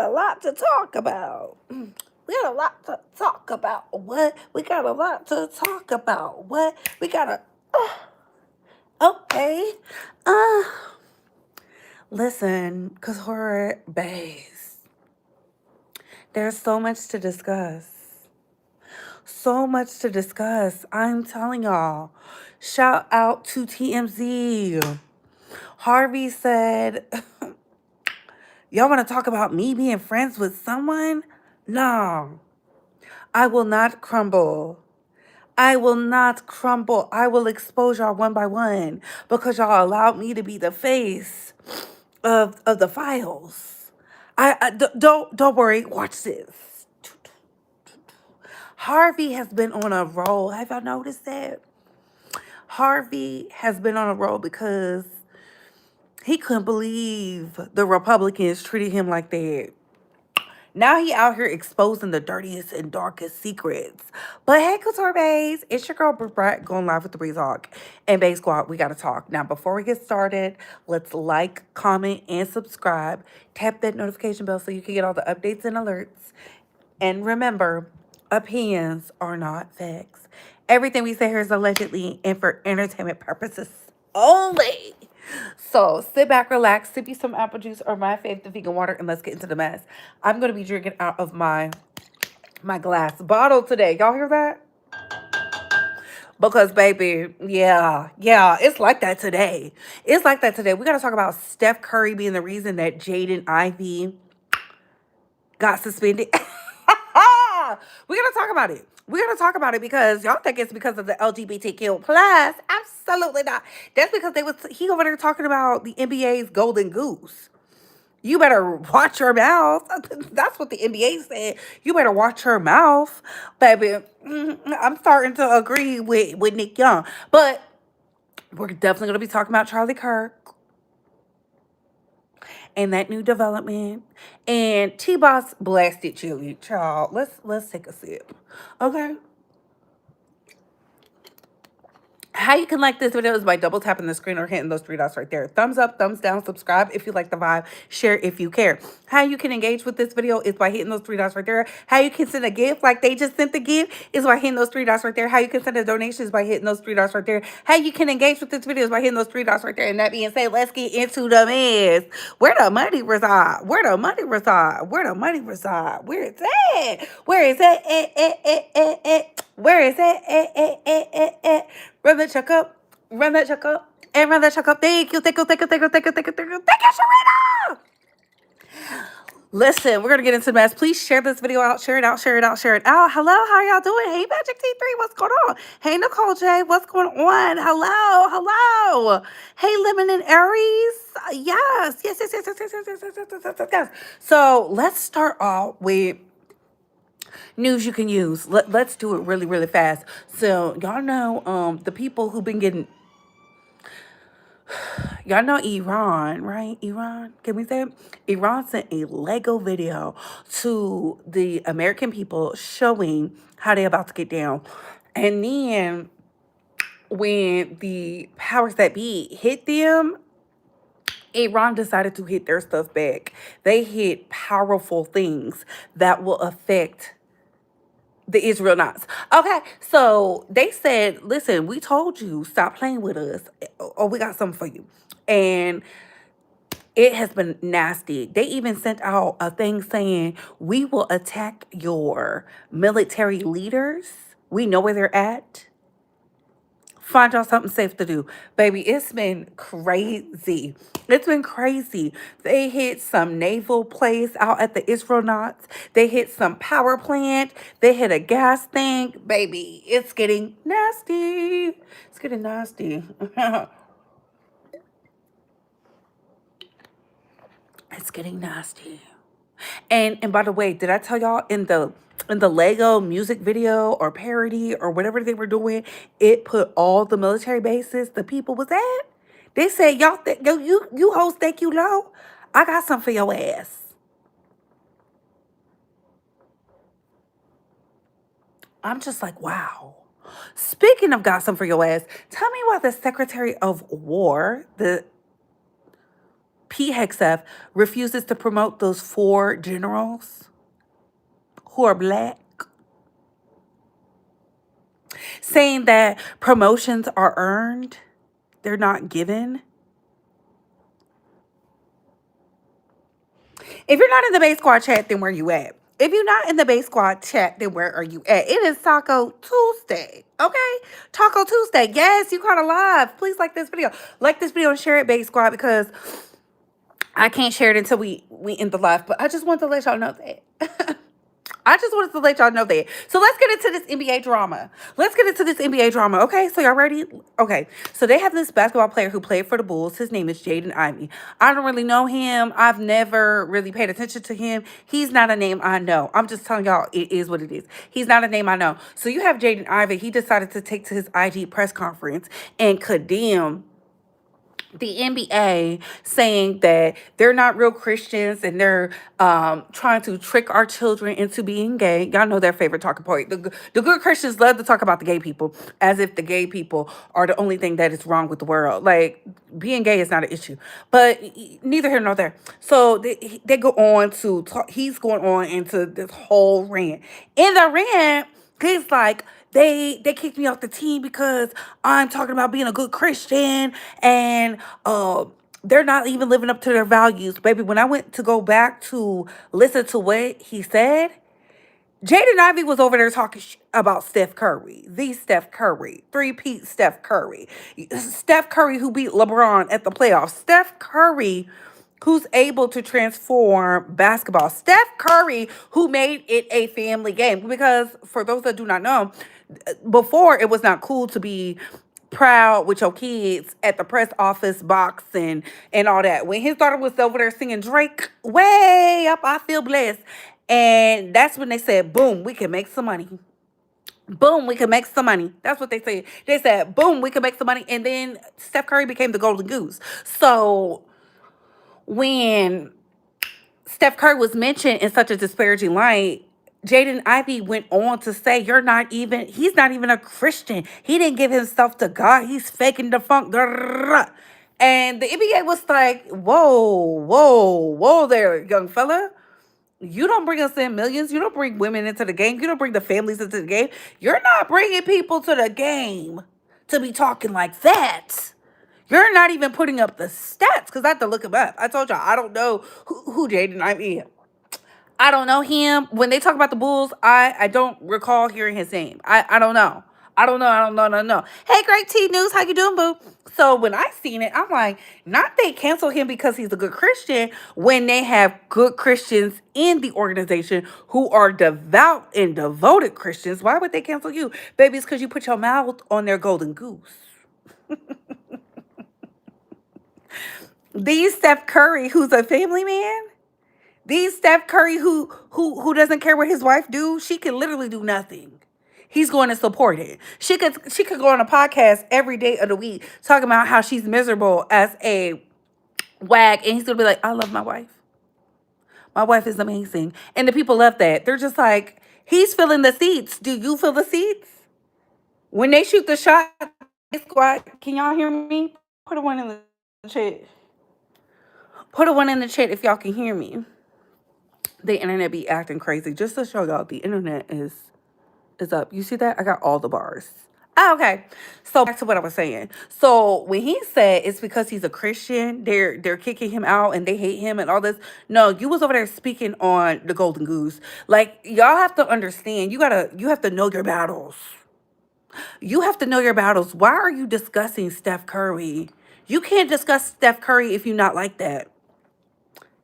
a lot to talk about. We got a lot to talk about. What? We got a lot to talk about. What? We got a. Okay. Uh, Listen, Couture Bays. There's so much to discuss. So much to discuss. I'm telling y'all. Shout out to TMZ. Harvey said, y'all want to talk about me being friends with someone? No. I will not crumble. I will not crumble. I will expose y'all one by one because y'all allowed me to be the face of the files. Don't worry. Watch this. Harvey has been on a roll. Have y'all noticed that? Harvey has been on a roll because he couldn't believe the Republicans treated him like that. Now he out here exposing the dirtiest and darkest secrets. But hey, Couture Bays, it's your girl Brat going live with the Breeze Hawk and Bay Squad. We gotta talk. Now, before we get started, let's like, comment, and subscribe. Tap that notification bell so you can get all the updates and alerts. And remember, opinions are not facts. Everything we say here is allegedly and for entertainment purposes only. So sit back, relax, sip you some apple juice or my favorite vegan water, and let's get into the mess. I'm gonna be drinking out of my glass bottle today. Y'all hear that? Because baby, yeah, it's like that today. It's like that today. We gotta talk about Steph Curry being the reason that Jaden Ivy got suspended. We're gonna talk about it. We're gonna talk about it because y'all think it's because of the LGBTQ plus. Absolutely not. That's because he over there talking about the NBA's golden goose. You better watch your mouth. That's what the NBA said. You better watch your mouth, baby. I'm starting to agree with Nick Young, but we're definitely gonna be talking about Charlie Kirk and that new development. And T-Boz blasted Chilli. Child, let's take a sip. Okay. How you can like this video is by double tapping the screen or hitting those three dots right there. Thumbs up, thumbs down, subscribe if you like the vibe, share if you care. How you can engage with this video is by hitting those three dots right there. How you can send a gift like they just sent the gift is by hitting those three dots right there. How you can send a donation is by hitting those three dots right there. How you can engage with this video is by hitting those three dots right there. And that being said, let's get into the mess. Where the money reside? Where the money reside? Where the money reside? Where is it? Where is it? Where is it? Run that check up. Run that check up. And run that check up. Thank you. Thank you, Sharita. Listen, we're going to get into the mess. Please share this video out. Share it out. Share it out. Share it out. Hello. How y'all doing? Hey, Magic T3. What's going on? Hey, Nicole J. What's going on? Hello. Hello. Hey, Lemon and Aries. Yes. So let's start off with news you can use. Let's do it really, really fast. So y'all know the people who've been getting, y'all know Iran, right? Iran, can we say it? Iran sent a Lego video to the American people showing how they about to get down. And then when the powers that be hit them, Iran decided to hit their stuff back. They hit powerful things that will affect the Israel knots. Okay, so they said, listen, we told you, stop playing with us, or we got something for you. And it has been nasty. They even sent out a thing saying, we will attack your military leaders. We know where they're at. Find y'all something safe to do. Baby, it's been crazy. It's been crazy. They hit some naval place out at the astronauts. They hit some power plant. They hit a gas tank. Baby, it's getting nasty. It's getting nasty. It's getting nasty. And by the way, did I tell y'all in the Lego music video or parody or whatever they were doing, it put all the military bases the people was at? They said, y'all you hoes think you low? I got something for your ass. I'm just like, wow. Speaking of got something for your ass, tell me why the Secretary of War, the PHEXF refuses to promote those four generals who are black, saying that promotions are earned, they're not given. If you're not in the Bay Squad chat, then where you at? If you're not in the Bay Squad chat, then where are you at? It is Taco Tuesday, okay? Taco Tuesday. Yes, you caught a live. Please like this video. Like this video and share it, Bay Squad, because I can't share it until we end the live. But I just want to let y'all know that. I just wanted to let y'all know that. So let's get into this NBA drama. Let's get into this NBA drama. Okay, so y'all ready? Okay, so they have this basketball player who played for the Bulls. His name is Jaden Ivy. I don't really know him. I've never really paid attention to him. He's not a name I know. I'm just telling y'all it is what it is. He's not a name I know. So you have Jaden Ivy. He decided to take to his IG press conference and condemn the NBA, saying that they're not real Christians and they're trying to trick our children into being gay. Y'all know their favorite talking point. The good Christians love to talk about the gay people as if the gay people are the only thing that is wrong with the world. Like, being gay is not an issue. But neither here nor there. So they go on to talk. He's going on into this whole rant. In the rant, he's like, they kicked me off the team because I'm talking about being a good Christian, and they're not even living up to their values. Baby, when I went to go back to listen to what he said, Jaden Ivey was over there talking about Steph Curry, the Steph Curry, three-peat Steph Curry. Steph Curry who beat LeBron at the playoffs. Steph Curry who's able to transform basketball. Steph Curry who made it a family game. Because for those that do not know, before it was not cool to be proud with your kids at the press office box and all that. When his daughter was over there singing Drake, way up, I feel blessed. And that's when they said, boom, we can make some money. Boom, we can make some money. That's what they said. They said, boom, we can make some money. And then Steph Curry became the golden goose. So when Steph Curry was mentioned in such a disparaging light, Jaden Ivey went on to say, he's not even a Christian. He didn't give himself to God. He's faking the funk. And the NBA was like, whoa there, young fella. You don't bring us in millions. You don't bring women into the game. You don't bring the families into the game. You're not bringing people to the game to be talking like that. You're not even putting up the stats, because I had to look him up. I told y'all, I don't know who Jaden Ivey is. I don't know him. When they talk about the Bulls, I don't recall hearing his name. I don't know. I don't know. Hey, Great T News, how you doing, boo? So when I seen it, I'm like, not they cancel him because he's a good Christian, when they have good Christians in the organization who are devout and devoted Christians. Why would they cancel you? Baby, it's because you put your mouth on their golden goose. These Steph Curry, who's a family man, these Steph Curry who doesn't care what his wife do, she can literally do nothing. He's going to support it. She could go on a podcast every day of the week talking about how she's miserable as a wag, and he's gonna be like, I love my wife. My wife is amazing. And the people love that. They're just like, he's filling the seats. Do you fill the seats? When they shoot the shot, squad, can y'all hear me? Put a one in the chat. Put a one in the chat if y'all can hear me. The internet be acting crazy. Just to show y'all, the internet is up. You see that? I got all the bars. Oh, okay. So back to what I was saying. So when he said it's because he's a Christian, they're kicking him out and they hate him and all this. No, you was over there speaking on the Golden Goose. Like, y'all have to understand, you have to know your battles. You have to know your battles. Why are you discussing Steph Curry? You can't discuss Steph Curry if you're not like that.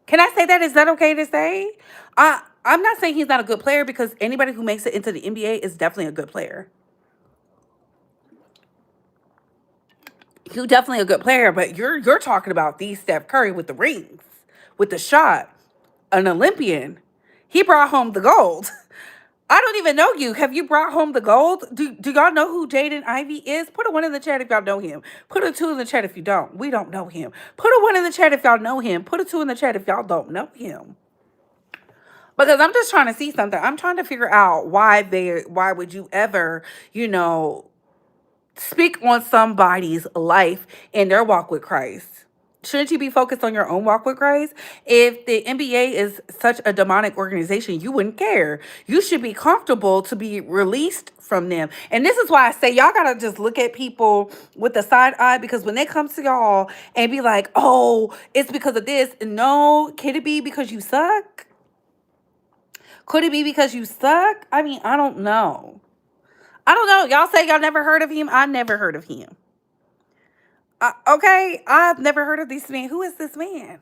Can I say that? Is that okay to say? I'm not saying he's not a good player, because anybody who makes it into the NBA is definitely a good player. You're definitely a good player, but you're talking about the Steph Curry with the rings, with the shot, an Olympian. He brought home the gold. I don't even know you. Have you brought home the gold? Do y'all know who Jaden Ivey is? Put a one in the chat if y'all know him. Put a two in the chat if you don't. We don't know him. Put a one in the chat if y'all know him. Put a two in the chat if y'all don't know him. Because I'm just trying to see something. I'm trying to figure out why would you ever, speak on somebody's life and their walk with Christ. Shouldn't you be focused on your own walk with Grace? If the NBA is such a demonic organization, you wouldn't care. You should be comfortable to be released from them. And this is why I say y'all gotta just look at people with a side eye, because when they come to y'all and be like, oh, it's because of this. No, could it be because you suck? Could it be because you suck? I mean, I don't know. I don't know. Y'all say y'all never heard of him. I never heard of him. Okay, I've never heard of this man. Who is this man?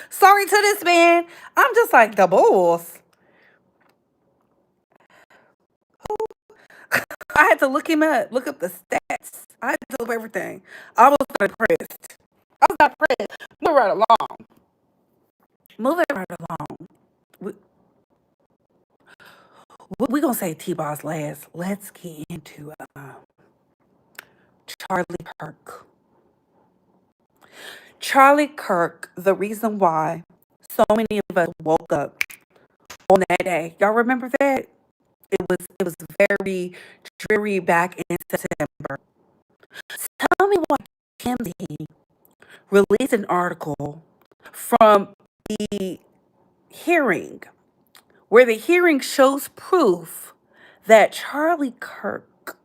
Sorry to this man. I'm just like the boss. I had to look him up, look up the stats. I had to look up everything. I was not impressed. I was not impressed. Move right along. Moving right along. We, we gonna say T-Boz last. Let's get into Charlie Kirk. Charlie Kirk, the reason why so many of us woke up on that day. Y'all remember that? It was very dreary back in September. Tell me why TMZ released an article from the hearing where the hearing shows proof that Charlie Kirk,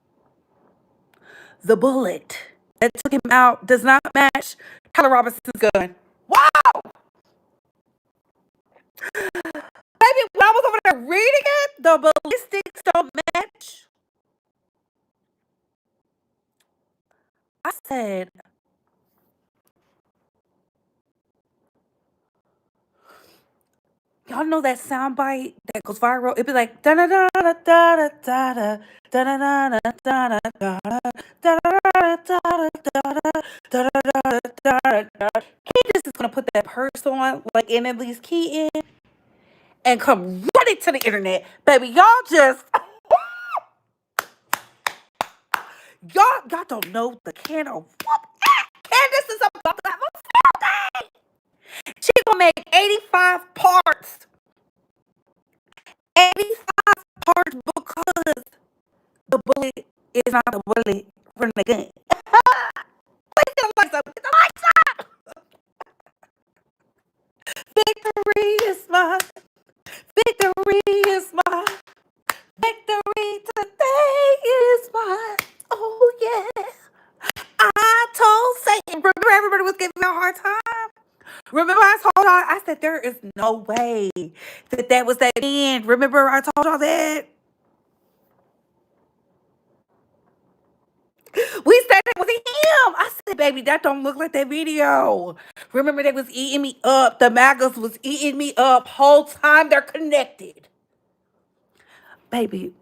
the bullet that took him out, does not match Tyler Robinson's gun. Wow! Baby, when I was over there reading it, the ballistics don't match. I said, y'all know that sound bite that goes viral? It'd be like da da da da da da da da da da da da da da da. Candace is gonna put that purse on, like in at least key in, and come running to the internet, baby. Y'all don't know the can of whoop. Candace is about to have a field day. She gonna make 85 parts. 85 parts because the bullet is not the bullet from the gun. Please get the lights up. Get the lights up. Victory is mine. Victory is mine. Victory today is mine. Oh yeah. I told Satan. Remember everybody was giving me a hard time? Remember I told y'all, I said there is no way that was that end. Remember I told y'all that? We said it was him. I said, baby, that don't look like that video. Remember they was eating me up. The MAGAs was eating me up. Whole time they're connected. Baby,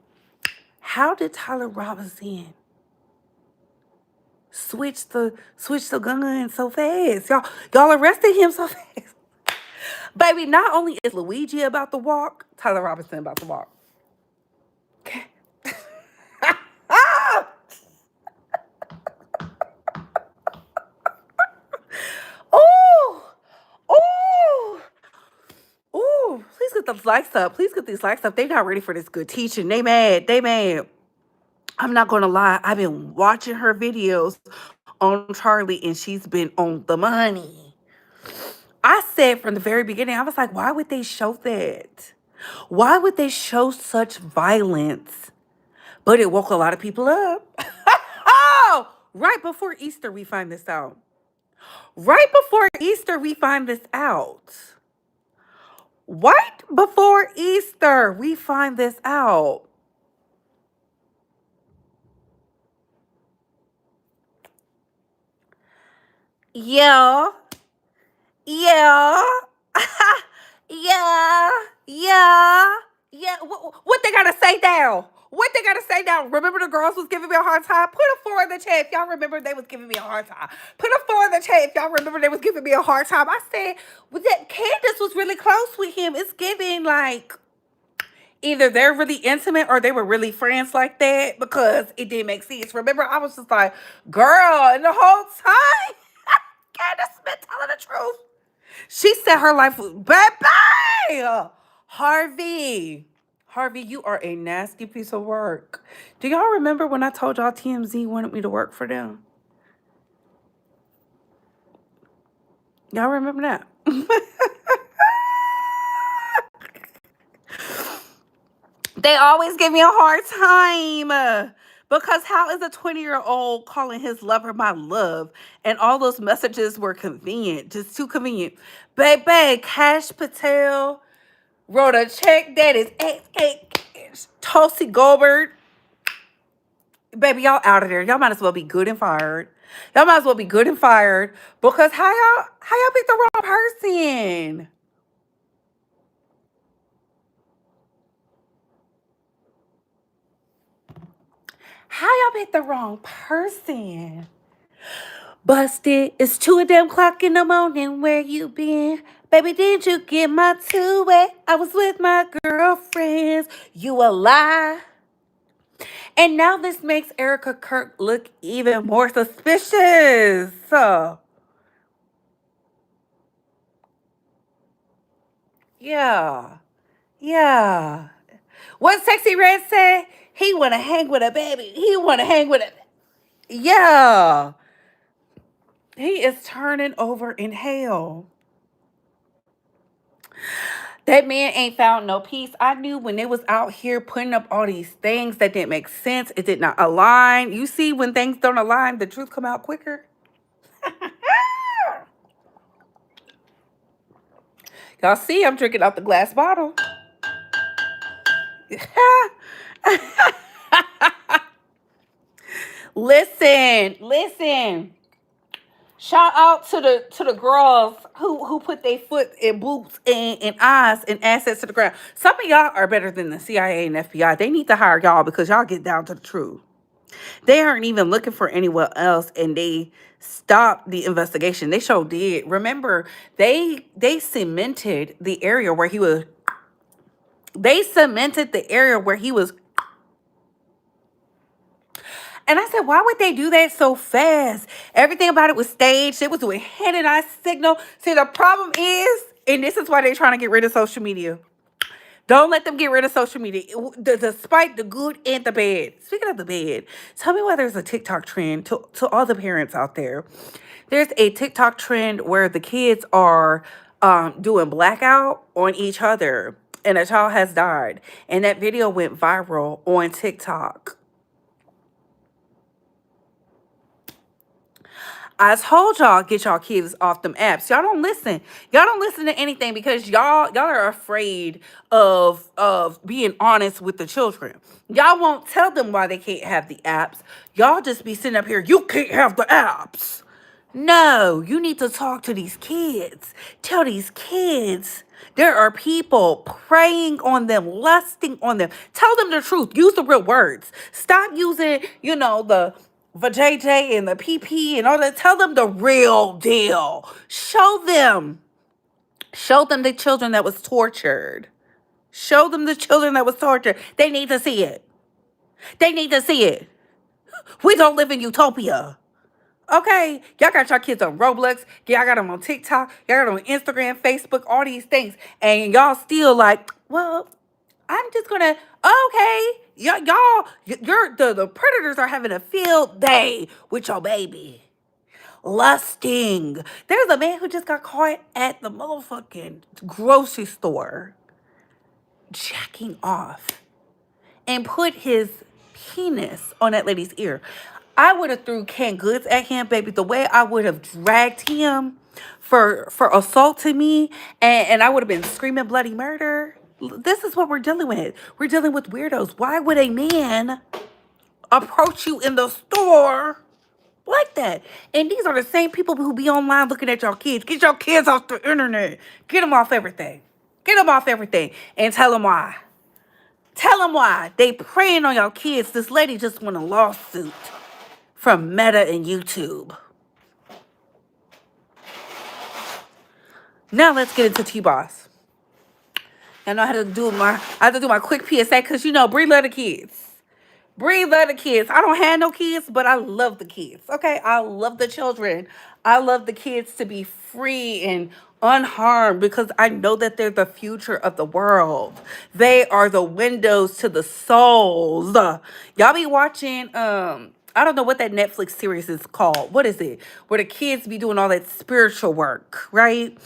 how did Tyler Robinson switch the gun so fast? Y'all arrested him so fast. Baby, not only is Luigi about to walk, Tyler Robinson about to walk. Okay. Ah! Oh! Oh! Ooh, please get those likes up. Please get these likes up. They not ready for this good teaching. They mad. They mad. I'm not gonna lie. I've been watching her videos on Charlie, and she's been on the money. I said from the very beginning, I was like, why would they show that? Why would they show such violence? But it woke a lot of people up. Oh, right before Easter, we find this out. Right before Easter, we find this out. Right before Easter, we find this out. Yeah, yeah, yeah, yeah, yeah. What they gotta say now? What they gotta say now? Remember the girls was giving me a hard time? Put a four in the chat if y'all remember they was giving me a hard time. Put a four in the chat if y'all remember they was giving me a hard time. I said, well, that Candace was really close with him. It's giving like either they're really intimate or they were really friends like that because it didn't make sense. Remember, I was just like, girl, and the whole time, Candace been telling the truth. She said her life was baby. Harvey. Harvey, you are a nasty piece of work. Do y'all remember when I told y'all TMZ wanted me to work for them? Y'all remember that? They always give me a hard time. Because how is a 20-year-old calling his lover my love? And all those messages were convenient, just too convenient. Baby, Cash Patel wrote a check that is Tulsi Goldberg. Baby, y'all out of there. Y'all might as well be good and fired. Y'all might as well be good and fired because how y'all picked the wrong person? How y'all picked the wrong person? Busted. It's 2 damn o'clock in the morning. Where you been? Baby, did you get my two-way? I was with my girlfriends. You a lie. And now this makes Erica Kirk look even more suspicious. Yeah. Yeah. What Sexy Red say? He wanna hang with a baby. He wanna hang with a yeah. He is turning over in hell. That man ain't found no peace. I knew when they was out here putting up all these things that didn't make sense. It did not align. You see, when things don't align, the truth come out quicker. Y'all see, I'm drinking out the glass bottle. Listen. Shout out to the girls who put their foot in boots and eyes and assets to the ground. Some of y'all are better than the CIA and FBI. They need to hire y'all because y'all get down to the truth. They aren't even looking for anyone else, and they stopped the investigation. They sure did. Remember, they cemented the area where he was. They cemented the area where he was. And I said, why would they do that so fast? Everything about it was staged. It was doing hand and eye signal. See, the problem is, and this is why they're trying to get rid of social media. Don't let them get rid of social media, despite the good and the bad. Speaking of the bad, tell me why there's a TikTok trend to all the parents out there. There's a TikTok trend where the kids are doing blackout on each other, and a child has died. And that video went viral on TikTok. I told y'all get y'all kids off them apps. Y'all don't listen. Y'all don't listen to anything because y'all are afraid of being honest with the children. Y'all won't tell them why they can't have the apps. Y'all just be sitting up here, you can't have the apps. No, you need to talk to these kids. Tell these kids there are people preying on them, lusting on them. Tell them the truth. Use the real words. Stop using, the JJ and the PP and all that. Tell them the real deal. Show them. Show them the children that was tortured. Show them the children that was tortured. They need to see it. They need to see it. We don't live in utopia. Okay, y'all got your kids on Roblox, y'all got them on TikTok, y'all got them on Instagram, Facebook, all these things, and y'all still like, well, I'm just gonna, okay, the predators are having a field day with your baby, lusting. There's a man who just got caught at the motherfucking grocery store, jacking off, and put his penis on that lady's ear. I would have threw canned goods at him, baby. The way I would have dragged him for assaulting me, and I would have been screaming bloody murder. This is what we're dealing with. We're dealing with weirdos. Why would a man approach you in the store like that? And these are the same people who be online looking at your kids. Get your kids off the internet. Get them off everything. Get them off everything. And tell them why. Tell them why. They preying on your kids. This lady just won a lawsuit from Meta and YouTube. Now let's get into T-Boz. I know how to do my quick PSA because Bree love the kids. Bree love the kids. I don't have no kids, but I love the kids. Okay, I love the children. I love the kids to be free and unharmed because I know that they're the future of the world. They are the windows to the souls. Y'all be watching I don't know what that Netflix series is called. What is it? Where the kids be doing all that spiritual work, right?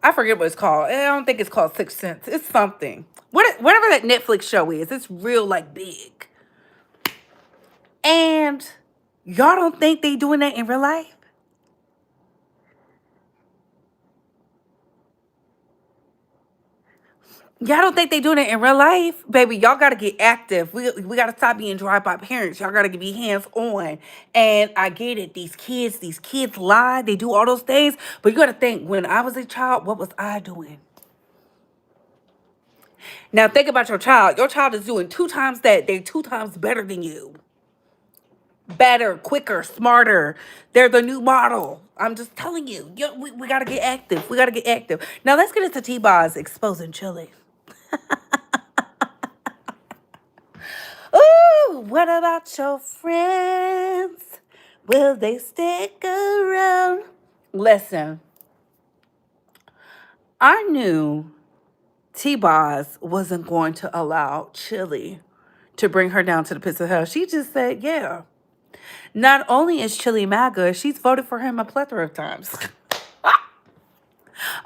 I forget what it's called. I don't think it's called Sixth Sense. It's something. Whatever that Netflix show is, it's real like big. And y'all don't think they doing that in real life? Y'all don't think they doing it in real life? Baby, y'all gotta get active. We gotta stop being drive-by parents. Y'all gotta be hands-on. And I get it. These kids lie, they do all those things. But you gotta think, when I was a child, what was I doing? Now think about your child. Your child is doing two times that. They're two times better than you. Better, quicker, smarter. They're the new model. I'm just telling you. We gotta get active. We gotta get active. Now let's get into T-Boz exposing Chilli. Ooh, what about your friends? Will they stick around? Listen, I knew T-Boz wasn't going to allow Chilli to bring her down to the pits of hell. She just said, yeah. Not only is Chilli MAGA, she's voted for him a plethora of times.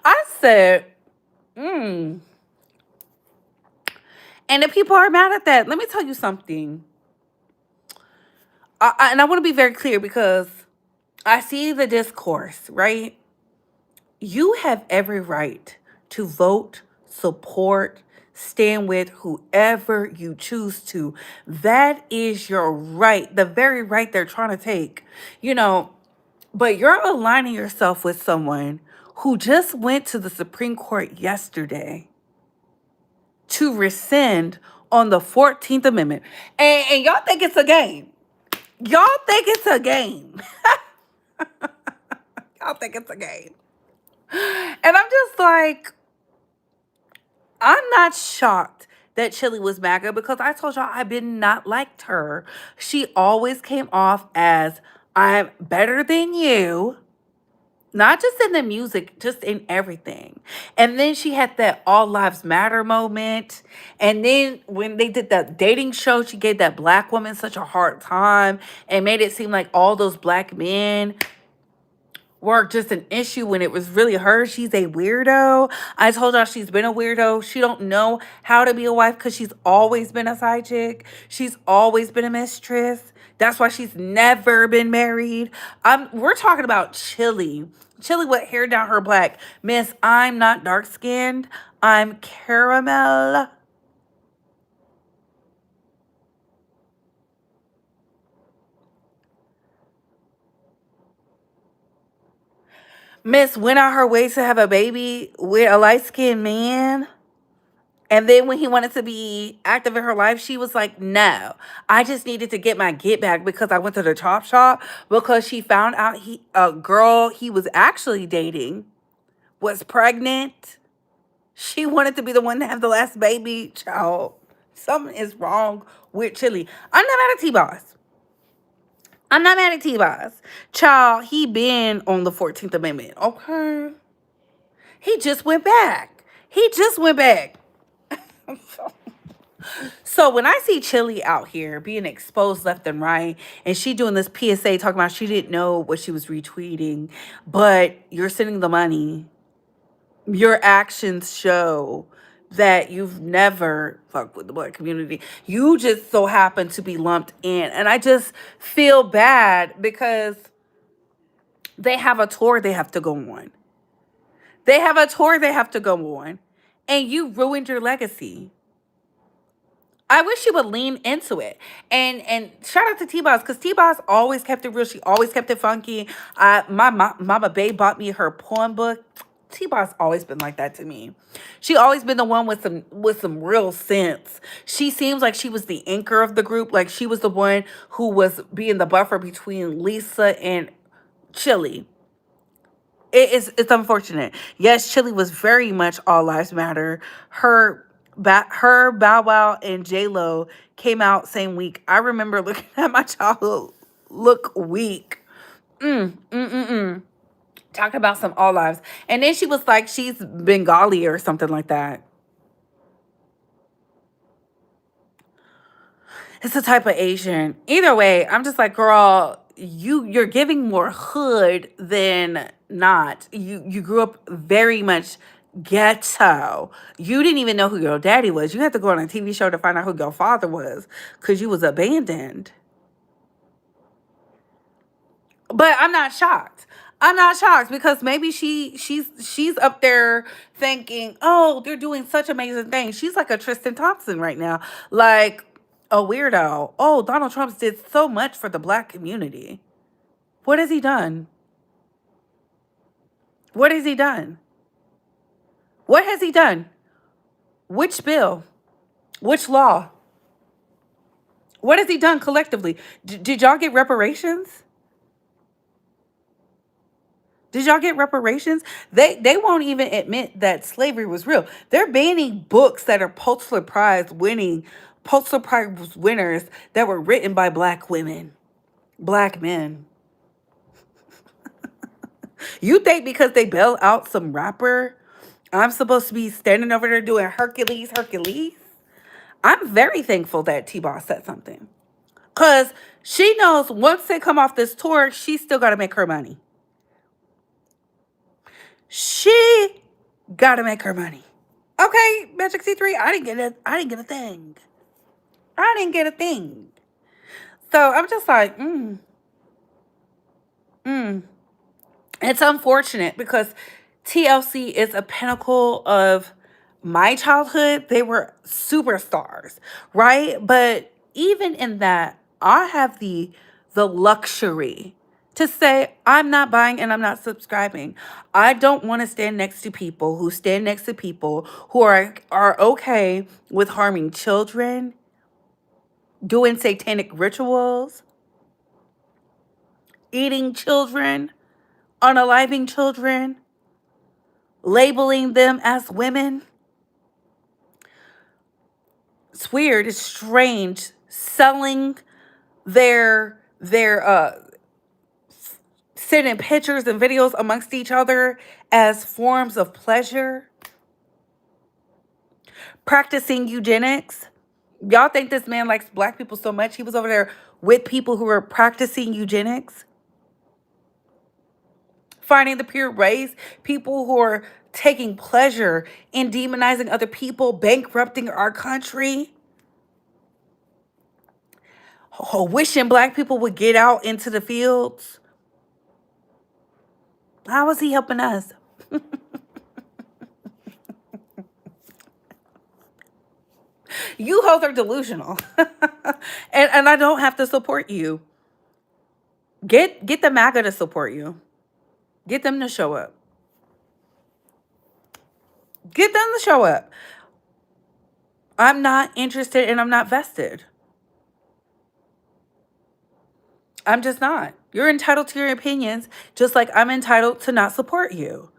I said, and the people are mad at that. Let me tell you something. And I want to be very clear because I see the discourse, right? You have every right to vote, support, stand with whoever you choose to. That is your right, the very right they're trying to take. You know, but you're aligning yourself with someone who just went to the Supreme Court yesterday to rescind on the 14th Amendment. And y'all think it's a game. Y'all think it's a game. Y'all think it's a game. And I'm just like, I'm not shocked that Chilli was MAGA because I told y'all I've been not liked her. She always came off as, I'm better than you. Not just in the music, just in everything. And then she had that All Lives Matter moment. And then when they did that dating show, she gave that black woman such a hard time and made it seem like all those black men were just an issue when it was really her. She's a weirdo. I told y'all she's been a weirdo. She don't know how to be a wife because she's always been a side chick. She's always been a mistress. That's why she's never been married. We're talking about Chilli. Chilli with hair down her black. Miss, I'm not dark skinned. I'm caramel. Miss went out her way to have a baby with a light skinned man. And then when he wanted to be active in her life, she was like, no, I just needed to get my get back because I went to the chop shop because she found out a girl he was actually dating was pregnant. She wanted to be the one to have the last baby. Child, something is wrong with Chilli. I'm not mad at T-Boz. I'm not mad at T-Boz. Child, he been on the 14th Amendment. Okay. He just went back. He just went back. So when I see Chilli out here being exposed left and right, and she doing this PSA talking about she didn't know what she was retweeting, but you're sending the money, your actions show that you've never fucked with the black community. You just so happen to be lumped in. And I just feel bad because they have a tour they have to go on. They have a tour they have to go on. And you ruined your legacy. I wish she would lean into it. And shout out to T-Boz because T-Boz always kept it real. She always kept it funky. Mama Bae bought me her poem book. T-Boz always been like that to me. She always been the one with some real sense. She seems like she was the anchor of the group. Like she was the one who was being the buffer between Lisa and Chilli. It's unfortunate. Yes, Chilli was very much all lives matter. Her Bow Wow and J Lo came out same week. I remember looking at my childhood look weak. Talking about some all lives, and then she was like she's Bengali or something like that. It's a type of Asian. Either way, I'm just like, girl, you're giving more hood than not. You grew up very much ghetto. You didn't even know who your daddy was. You had to go on a TV show to find out who your father was because you was abandoned. But I'm not shocked. I'm not shocked because maybe she's up there thinking, oh, they're doing such amazing things. She's like a Tristan Thompson right now, like a weirdo. Oh, Donald Trump did so much for the black community. What has he done? What has he done? What has he done? Which bill? Which law? What has he done collectively? Did y'all get reparations? Did y'all get reparations? They won't even admit that slavery was real. They're banning books that are Pulitzer Prize winners that were written by black women, black men. You think because they bail out some rapper, I'm supposed to be standing over there doing Hercules, Hercules? I'm very thankful that T-Boz said something. Because she knows once they come off this tour, she's still got to make her money. She got to make her money. Okay, Magic C3, I didn't get it. I didn't get a thing. I didn't get a thing. So I'm just like, mm. It's unfortunate because TLC is a pinnacle of my childhood. They were superstars, right? But even in that, I have the luxury to say I'm not buying and I'm not subscribing. I don't want to stand next to people who are okay with harming children, doing satanic rituals, eating children, unaliving children, labeling them as women. It's weird, it's strange, selling their sending pictures and videos amongst each other as forms of pleasure, practicing eugenics. Y'all think this man likes black people so much he was over there with people who were practicing eugenics, finding the pure race, people who are taking pleasure in demonizing other people, bankrupting our country, wishing black people would get out into the fields. How is he helping us? You hoes are delusional. and I don't have to support you. Get the MAGA to support you. Get them to show up. Get them to show up. I'm not interested and I'm not vested. I'm just not. You're entitled to your opinions, just like I'm entitled to not support you.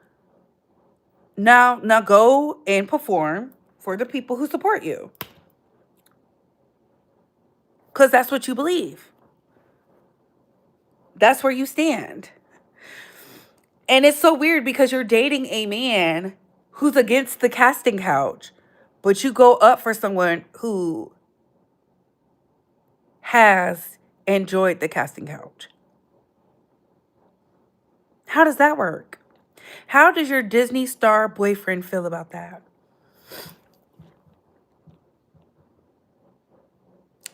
Now go and perform for the people who support you. Because that's what you believe. That's where you stand. And it's so weird because you're dating a man who's against the casting couch, but you go up for someone who has enjoyed the casting couch. How does that work? How does your Disney star boyfriend feel about that?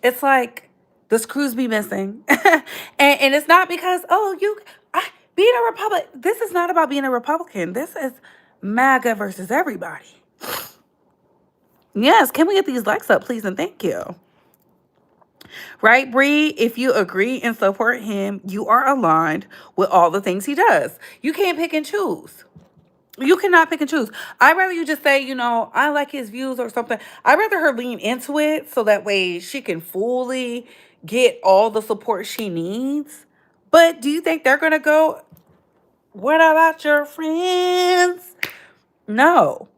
It's like the screws be missing. and it's not because, being a Republican, this is not about being a Republican. This is MAGA versus everybody. Yes, can we get these likes up, please, and thank you. Right, Bree? If you agree and support him, you are aligned with all the things he does. You can't pick and choose. You cannot pick and choose. I'd rather you just say, I like his views or something. I'd rather her lean into it so that way she can fully get all the support she needs. But do you think they're going to go, what about your friends? No.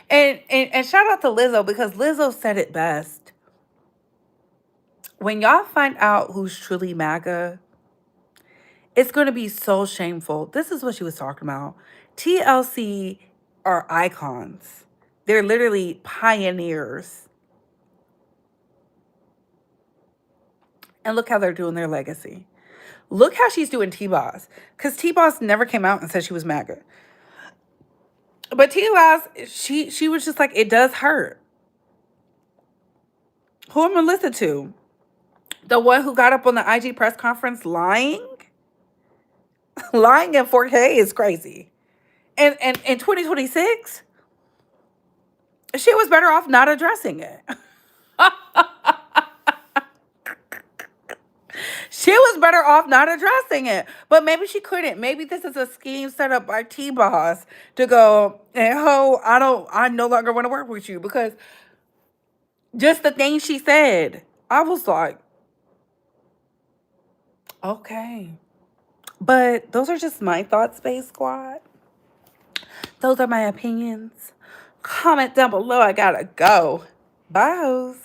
and shout out to Lizzo because Lizzo said it best. When y'all find out who's truly MAGA, it's going to be so shameful. This is what she was talking about. TLC are icons. They're literally pioneers. And look how they're doing their legacy. Look how she's doing T-Boz. Because T-Boz never came out and said she was MAGA. But T-Boz, she was just like, it does hurt. Who am I listen to? The one who got up on the IG press conference lying? Lying in 4K is crazy. And in 2026, she was better off not addressing it. She was better off not addressing it. But maybe she couldn't. Maybe this is a scheme set up by T-Boz to go, hey, ho, I no longer want to work with you. Because just the thing she said, I was like, okay. But those are just my thoughts, Space Squad. Those are my opinions. Comment down below. I gotta go. Bye.